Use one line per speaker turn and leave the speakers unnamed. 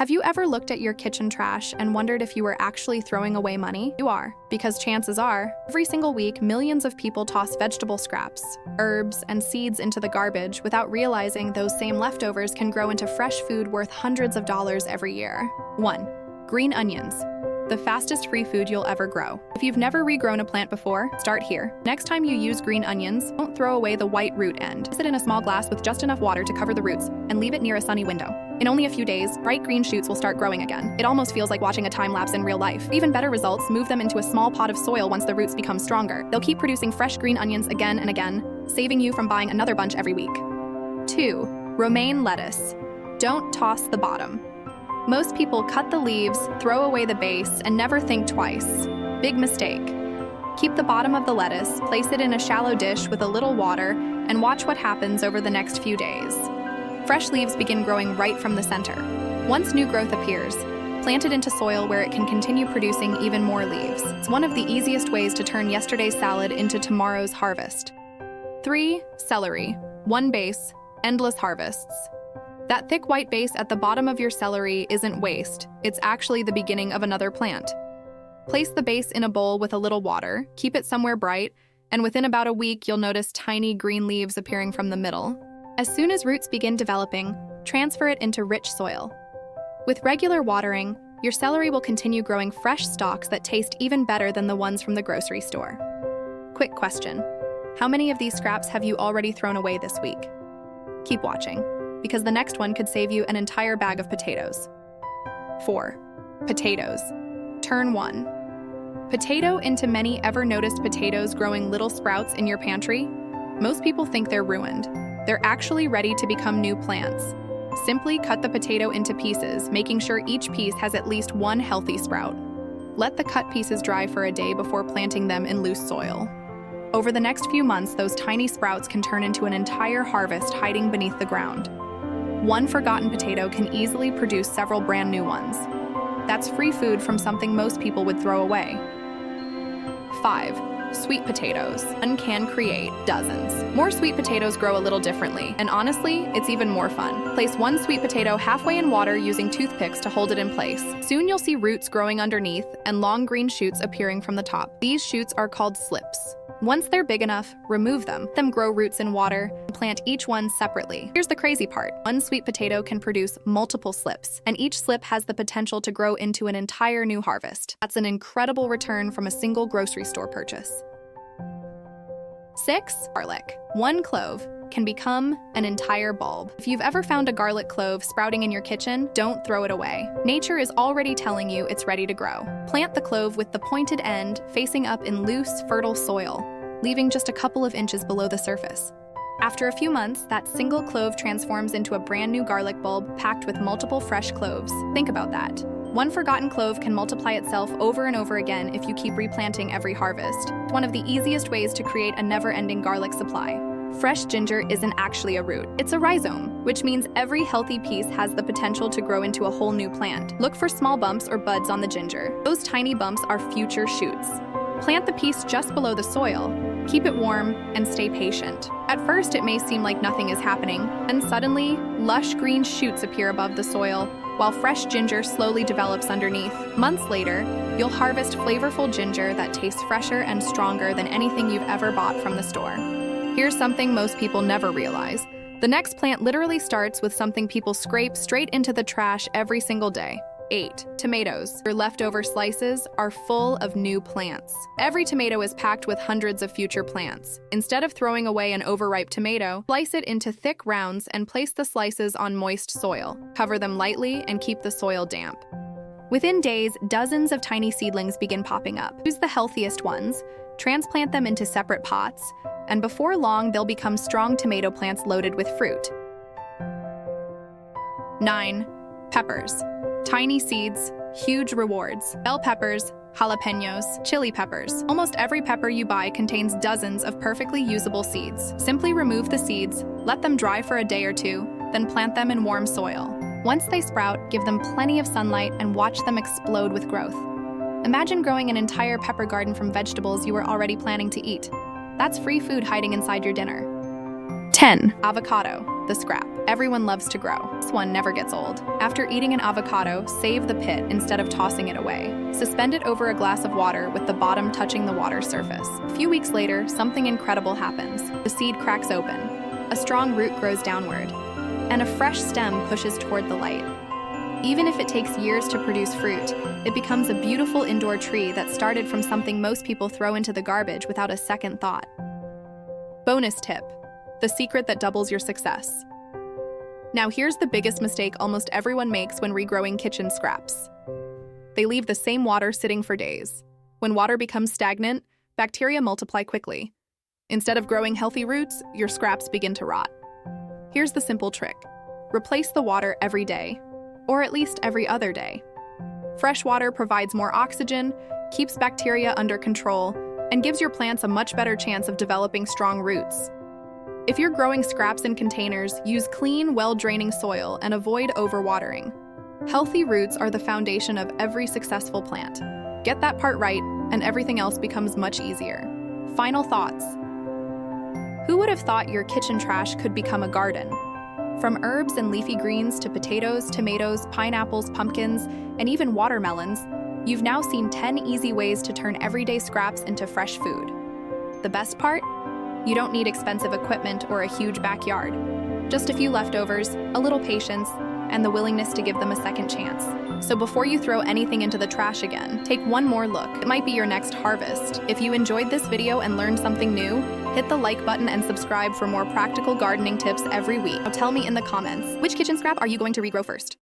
Have you ever looked at your kitchen trash and wondered if you were actually throwing away money? You are, because chances are, every single week, millions of people toss vegetable scraps, herbs, and seeds into the garbage without realizing those same leftovers can grow into fresh food worth hundreds of dollars every year. 1. Green onions. The fastest free food you'll ever grow. If you've never regrown a plant before, start here. Next time you use green onions, don't throw away the white root end. Place it in a small glass with just enough water to cover the roots and leave it near a sunny window. In only a few days, bright green shoots will start growing again. It almost feels like watching a time lapse in real life. For even better results, move them into a small pot of soil once the roots become stronger. They'll keep producing fresh green onions again and again, saving you from buying another bunch every week. 2. Romaine lettuce. Don't toss the bottom. Most people cut the leaves, throw away the base, and never think twice. Big mistake. Keep the bottom of the lettuce, place it in a shallow dish with a little water, and watch what happens over the next few days. Fresh leaves begin growing right from the center. Once new growth appears, plant it into soil where it can continue producing even more leaves. It's one of the easiest ways to turn yesterday's salad into tomorrow's harvest. 3. Celery. One base, endless harvests. That thick white base at the bottom of your celery isn't waste, it's actually the beginning of another plant. Place the base in a bowl with a little water, keep it somewhere bright, and within about a week you'll notice tiny green leaves appearing from the middle. As soon as roots begin developing, transfer it into rich soil. With regular watering, your celery will continue growing fresh stalks that taste even better than the ones from the grocery store. Quick question: how many of these scraps have you already thrown away this week? Keep watching, because the next one could save you an entire bag of potatoes. 4. Potatoes. Turn 1. Potato into many ever-noticed potatoes growing little sprouts in your pantry? Most people think they're ruined. They're actually ready to become new plants. Simply cut the potato into pieces, making sure each piece has at least one healthy sprout. Let the cut pieces dry for a day before planting them in loose soil. Over the next few months, those tiny sprouts can turn into an entire harvest hiding beneath the ground. One forgotten potato can easily produce several brand new ones. That's free food from something most people would throw away. 5. Sweet potatoes. One can create dozens. More sweet potatoes grow a little differently, and honestly, it's even more fun. Place one sweet potato halfway in water using toothpicks to hold it in place. Soon you'll see roots growing underneath and long green shoots appearing from the top. These shoots are called slips. Once they're big enough, remove them. Let them grow roots in water and plant each one separately. Here's the crazy part. One sweet potato can produce multiple slips, and each slip has the potential to grow into an entire new harvest. That's an incredible return from a single grocery store purchase. 6. Garlic. One clove can become an entire bulb. If you've ever found a garlic clove sprouting in your kitchen, don't throw it away. Nature is already telling you it's ready to grow. Plant the clove with the pointed end facing up in loose, fertile soil, leaving just a couple of inches below the surface. After a few months, that single clove transforms into a brand new garlic bulb packed with multiple fresh cloves. Think about that. One forgotten clove can multiply itself over and over again if you keep replanting every harvest. It's one of the easiest ways to create a never-ending garlic supply. Fresh ginger isn't actually a root, it's a rhizome, which means every healthy piece has the potential to grow into a whole new plant. Look for small bumps or buds on the ginger. Those tiny bumps are future shoots. Plant the piece just below the soil, keep it warm, and stay patient. At first, it may seem like nothing is happening, and suddenly, lush green shoots appear above the soil, while fresh ginger slowly develops underneath. Months later, you'll harvest flavorful ginger that tastes fresher and stronger than anything you've ever bought from the store. Here's something most people never realize. The next plant literally starts with something people scrape straight into the trash every single day. 8. Tomatoes. Your leftover slices are full of new plants. Every tomato is packed with hundreds of future plants. Instead of throwing away an overripe tomato, slice it into thick rounds and place the slices on moist soil. Cover them lightly and keep the soil damp. Within days, dozens of tiny seedlings begin popping up. Choose the healthiest ones, transplant them into separate pots, and before long, they'll become strong tomato plants loaded with fruit. 9. Peppers. Tiny seeds, huge rewards. Bell peppers, jalapenos, chili peppers. Almost every pepper you buy contains dozens of perfectly usable seeds. Simply remove the seeds, let them dry for a day or two, then plant them in warm soil. Once they sprout, give them plenty of sunlight and watch them explode with growth. Imagine growing an entire pepper garden from vegetables you were already planning to eat. That's free food hiding inside your dinner. 10. Avocado, the scrap. Everyone loves to grow. This one never gets old. After eating an avocado, save the pit instead of tossing it away. Suspend it over a glass of water with the bottom touching the water surface. A few weeks later, something incredible happens. The seed cracks open. A strong root grows downward, and a fresh stem pushes toward the light. Even if it takes years to produce fruit, it becomes a beautiful indoor tree that started from something most people throw into the garbage without a second thought. Bonus tip: the secret that doubles your success. Now here's the biggest mistake almost everyone makes when regrowing kitchen scraps. They leave the same water sitting for days. When water becomes stagnant, bacteria multiply quickly. Instead of growing healthy roots, your scraps begin to rot. Here's the simple trick: replace the water every day, or at least every other day. Fresh water provides more oxygen, keeps bacteria under control, and gives your plants a much better chance of developing strong roots. If you're growing scraps in containers, use clean, well-draining soil and avoid overwatering. Healthy roots are the foundation of every successful plant. Get that part right, and everything else becomes much easier. Final thoughts. Who would have thought your kitchen trash could become a garden? From herbs and leafy greens to potatoes, tomatoes, pineapples, pumpkins, and even watermelons, you've now seen 10 easy ways to turn everyday scraps into fresh food. The best part? You don't need expensive equipment or a huge backyard. Just a few leftovers, a little patience, and the willingness to give them a second chance. So before you throw anything into the trash again, take one more look. It might be your next harvest. If you enjoyed this video and learned something new, hit the like button and subscribe for more practical gardening tips every week. Now tell me in the comments, which kitchen scrap are you going to regrow first?